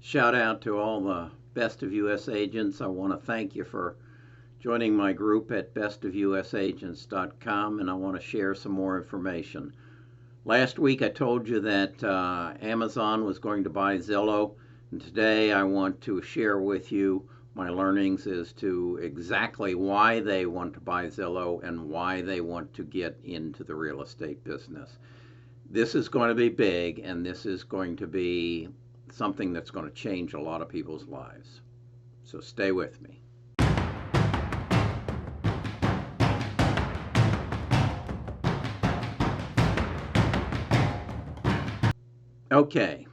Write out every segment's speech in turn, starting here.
Shout out to all the Best of US agents. I want to thank you for joining my group at bestofusagents.com, and I want to share some more information. Last week I told you that Amazon was going to buy Zillow, and today I want to share with you my learnings as to exactly why they want to buy Zillow and why they want to get into the real estate business. This is going to be big, and this is going to be something that's going to change a lot of people's lives. So stay with me. Okay,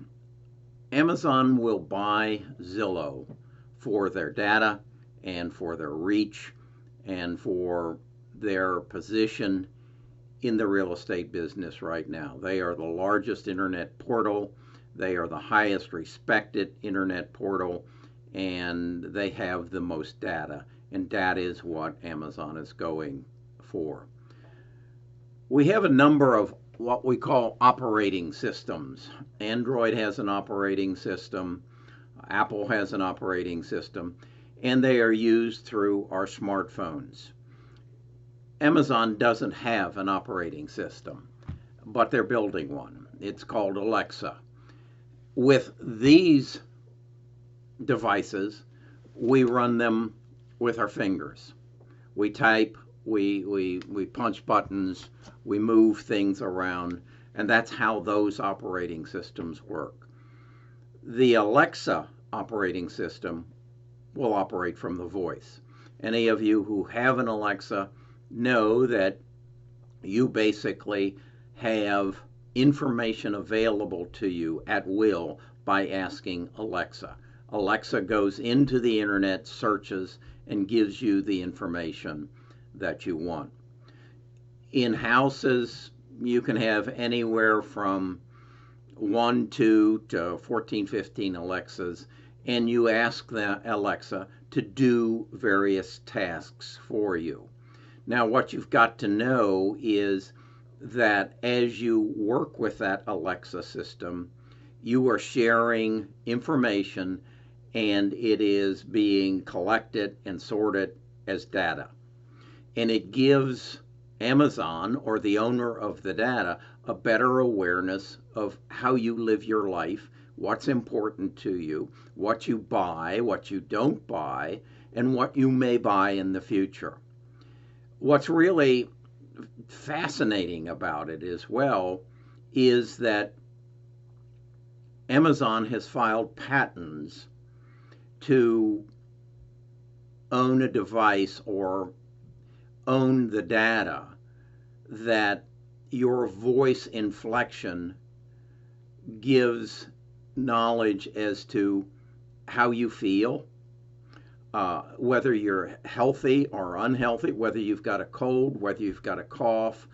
Amazon will buy Zillow for their data and for their reach and for their position in the real estate business right now. They are the largest internet portal. They are the highest respected internet portal, and they have the most data, and that is what Amazon is going for. We have a number of what we call operating systems. Android has an operating system, Apple has an operating system, and they are used through our smartphones. Amazon doesn't have an operating system, but they're building one. It's called Alexa. With these devices, we run them with our fingers. We type, we punch buttons, we move things around, and that's how those operating systems work. The Alexa operating system will operate from the voice. Any of you who have an Alexa know that you basically have information available to you at will by asking Alexa. Alexa goes into the internet, searches, and gives you the information that you want. In houses, you can have anywhere from 1, 2 to 14, 15 Alexas, and you ask the Alexa to do various tasks for you. Now, what you've got to know is that as you work with that Alexa system, you are sharing information and it is being collected and sorted as data. And it gives Amazon, or the owner of the data, a better awareness of how you live your life, what's important to you, what you buy, what you don't buy, and what you may buy in the future. What's really fascinating about it as well is that Amazon has filed patents to own a device or own the data that your voice inflection gives knowledge as to how you feel, whether you're healthy or unhealthy, whether you've got a cold, whether you've got a cough,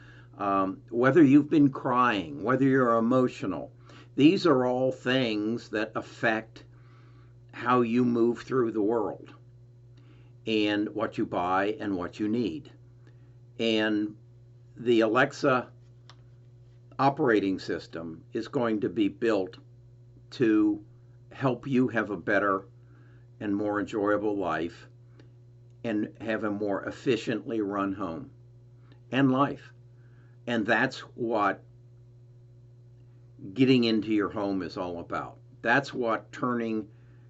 whether you've been crying, whether you're emotional. These are all things that affect how you move through the world and what you buy and what you need. And the Alexa operating system is going to be built to help you have a better and more enjoyable life and have a more efficiently run home and life. And that's what getting into your home is all about. That's what turning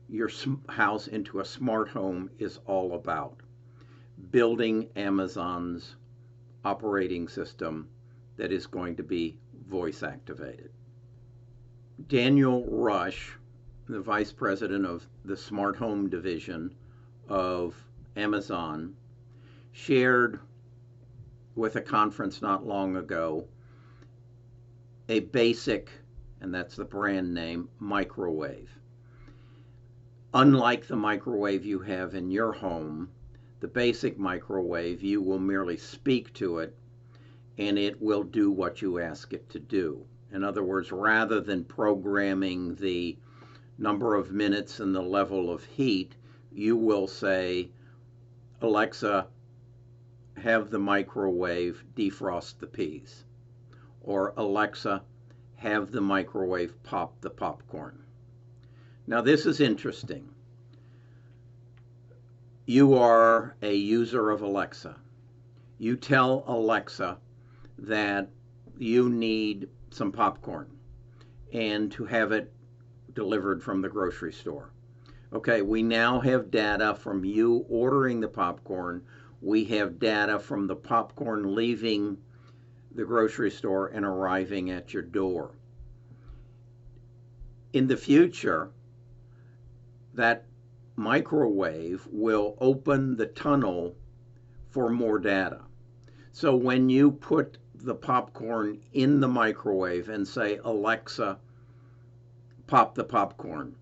your house into a smart home is all about. Building Amazon's operating system that is going to be voice activated. Daniel Rush, the vice president of the smart home division of Amazon, shared with a conference not long ago a basic, and that's the brand name, microwave. Unlike the microwave you have in your home, the basic microwave, you will merely speak to it and it will do what you ask it to do. In other words, rather than programming the number of minutes and the level of heat, you will say, Alexa, have the microwave defrost the peas. Or Alexa, have the microwave pop the popcorn. Now, this is interesting. You are a user of Alexa. You tell Alexa that you need some popcorn and to have it delivered from the grocery store. Okay, we now have data from you ordering the popcorn. We have data from the popcorn leaving the grocery store and arriving at your door. In the future, that microwave will open the tunnel for more data. So when you put the popcorn in the microwave and say, Alexa, pop the popcorn,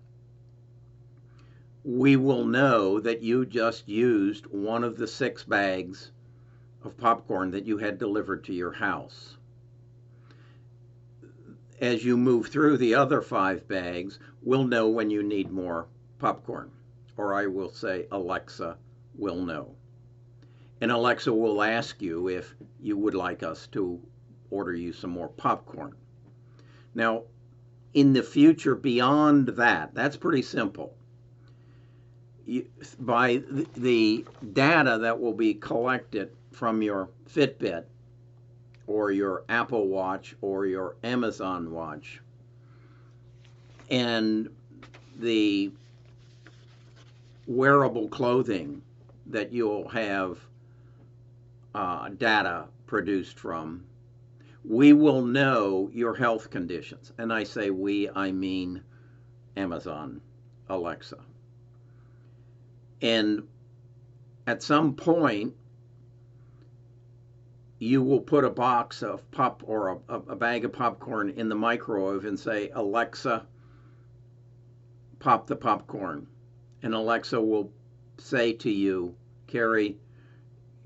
we will know that you just used one of the 6 bags of popcorn that you had delivered to your house. As you move through the other 5 bags, we'll know when you need more popcorn. Or I will say, Alexa will know. And Alexa will ask you if you would like us to order you some more popcorn. Now, in the future beyond that, that's pretty simple. By the data that will be collected from your Fitbit or your Apple Watch or your Amazon Watch and the wearable clothing that you'll have data produced from, we will know your health conditions. And I say we, I mean Amazon Alexa. And at some point, you will put a box of pop or a bag of popcorn in the microwave and say, Alexa, pop the popcorn. And Alexa will say to you, Kerry,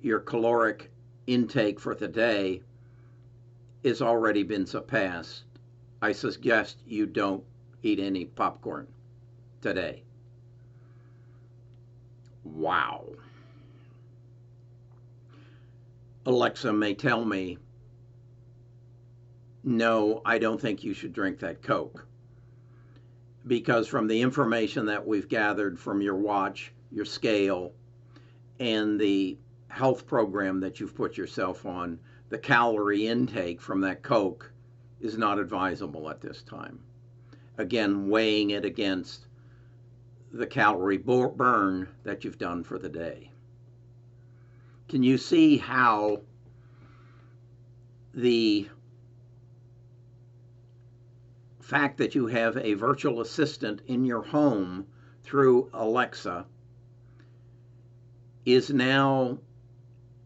your caloric intake for the day has already been surpassed. I suggest you don't eat any popcorn today. Wow. Alexa may tell me, no, I don't think you should drink that Coke. Because from the information that we've gathered from your watch, your scale, and the health program that you've put yourself on, the calorie intake from that Coke is not advisable at this time. Again, weighing it against the calorie burn that you've done for the day. Can you see how the fact that you have a virtual assistant in your home through Alexa is now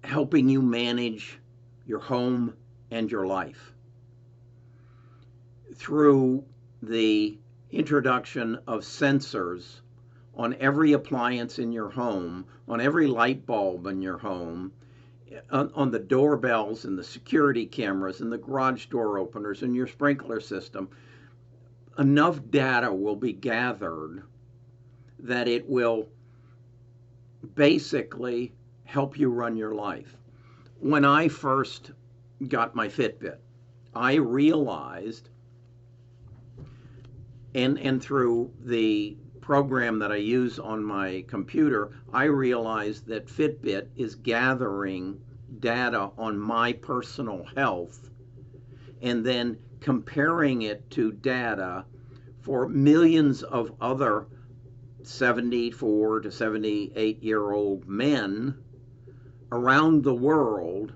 helping you manage your home and your life through the introduction of sensors on every appliance in your home, on every light bulb in your home, on the doorbells and the security cameras and the garage door openers and your sprinkler system. Enough data will be gathered that it will basically help you run your life. When I first got my Fitbit, I realized, and through the program that I use on my computer, I realized that Fitbit is gathering data on my personal health and then comparing it to data for millions of other 74 to 78-year-old men around the world,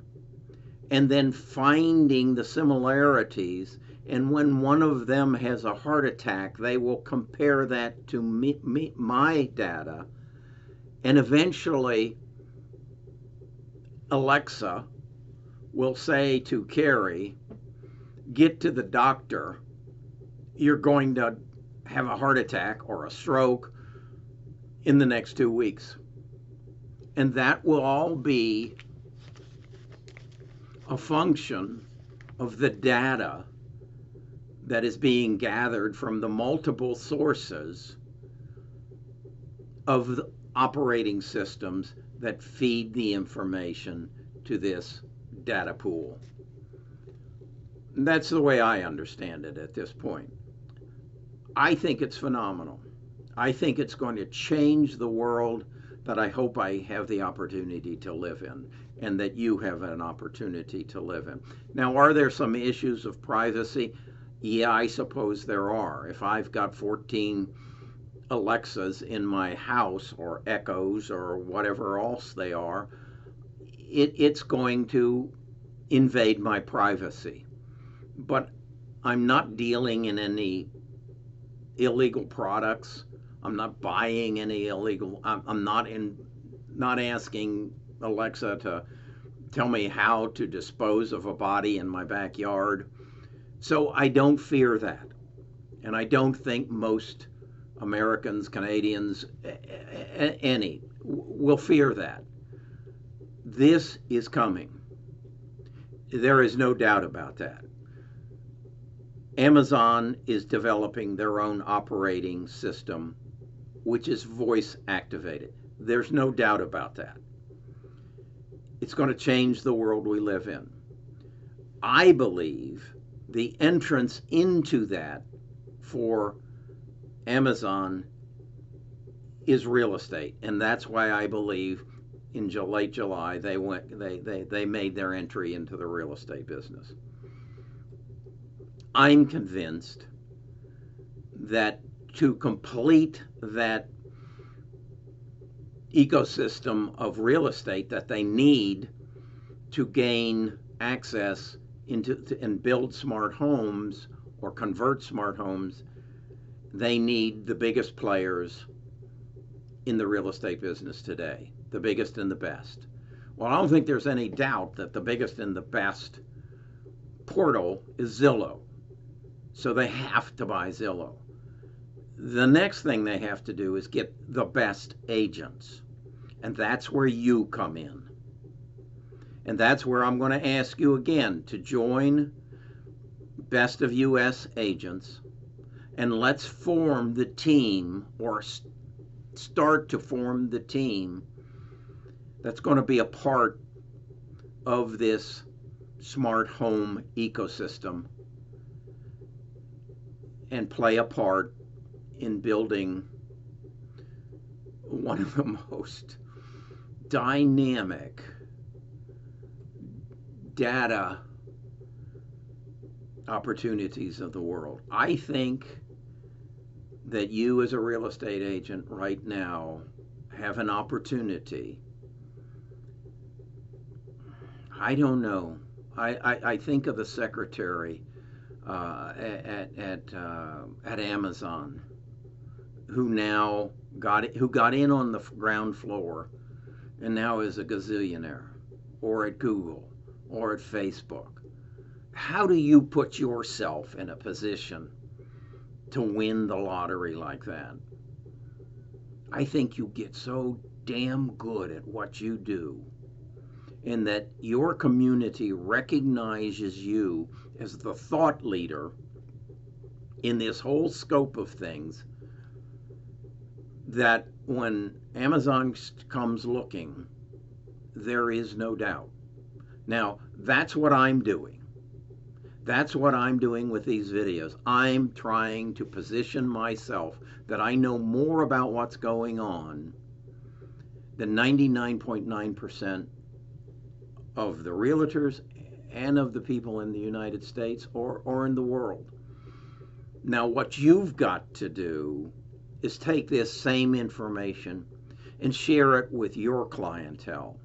and then finding the similarities. And when one of them has a heart attack, they will compare that to my data. And eventually, Alexa will say to Kerry, get to the doctor. You're going to have a heart attack or a stroke in the next 2 weeks. And that will all be a function of the data that is being gathered from the multiple sources of the operating systems that feed the information to this data pool. That's the way I understand it at this point. I think it's phenomenal. I think it's going to change the world that I hope I have the opportunity to live in, and that you have an opportunity to live in. Now, are there some issues of privacy? Yeah, I suppose there are. If I've got 14 Alexas in my house, or Echoes, or whatever else they are, it's going to invade my privacy. But I'm not dealing in any illegal products. I'm not buying any illegal. I'm not asking Alexa to tell me how to dispose of a body in my backyard. So I don't fear that, and I don't think most Americans, Canadians, any will fear that. This is coming. There is no doubt about that. Amazon is developing their own operating system, which is voice activated. There's no doubt about that. It's going to change the world we live in. I believe the entrance into that for Amazon is real estate, and that's why I believe in late July they made their entry into the real estate business. I'm convinced that to complete that ecosystem of real estate that they need to gain access into and build smart homes or convert smart homes, they need the biggest players in the real estate business today, the biggest and the best. Well, I don't think there's any doubt that the biggest and the best portal is Zillow. So they have to buy Zillow. The next thing they have to do is get the best agents. And that's where you come in. And that's where I'm going to ask you again to join Best of US Agents, and let's form the team, or start to form the team that's going to be a part of this smart home ecosystem and play a part in building one of the most dynamic data opportunities of the world. I think that you, as a real estate agent right now, have an opportunity. I don't know. I think of the secretary at Amazon, who got in on the ground floor, and now is a gazillionaire, or at Google, or at Facebook. How do you put yourself in a position to win the lottery like that? I think you get so damn good at what you do, and that your community recognizes you as the thought leader in this whole scope of things, that when Amazon comes looking, there is no doubt. Now, that's what I'm doing. That's what I'm doing with these videos. I'm trying to position myself that I know more about what's going on than 99.9% of the realtors and of the people in the United States or in the world. Now, what you've got to do is take this same information and share it with your clientele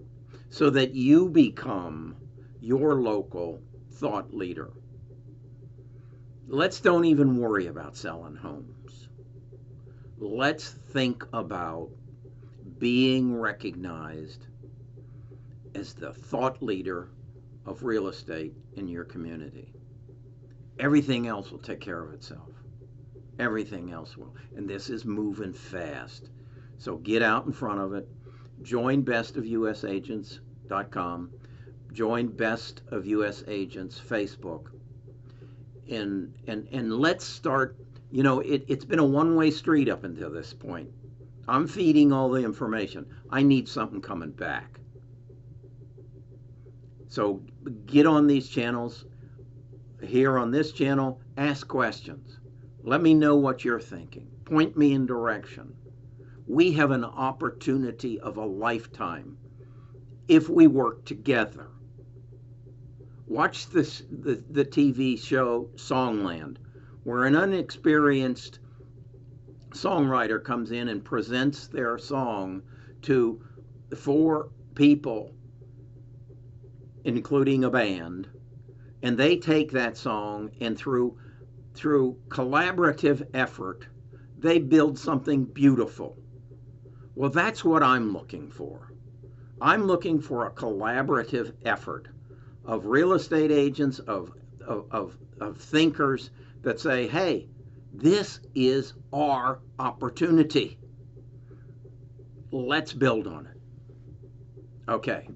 so that you become your local thought leader. Let's don't even worry about selling homes. Let's think about being recognized as the thought leader of real estate in your community. Everything else will take care of itself. Everything else will. And this is moving fast. So get out in front of it. Join bestofusagents.com. Join Best of US Agents Facebook. And let's start. You know, it's been a one-way street up until this point. I'm feeding all the information. I need something coming back. So get on these channels. Here on this channel, ask questions. Let me know what you're thinking. point me in direction. We have an opportunity of a lifetime if we work together. Watch the TV show Songland, where an unexperienced songwriter comes in and presents their song to 4 people, including a band, and they take that song and through collaborative effort, they build something beautiful. Well, that's what I'm looking for. I'm looking for a collaborative effort of real estate agents, of thinkers that say, hey, this is our opportunity. Let's build on it. Okay.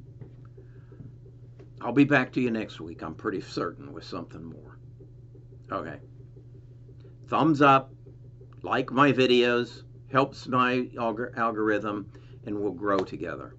I'll be back to you next week, I'm pretty certain, with something more. Okay. Thumbs up, like my videos, helps my algorithm, and we'll grow together.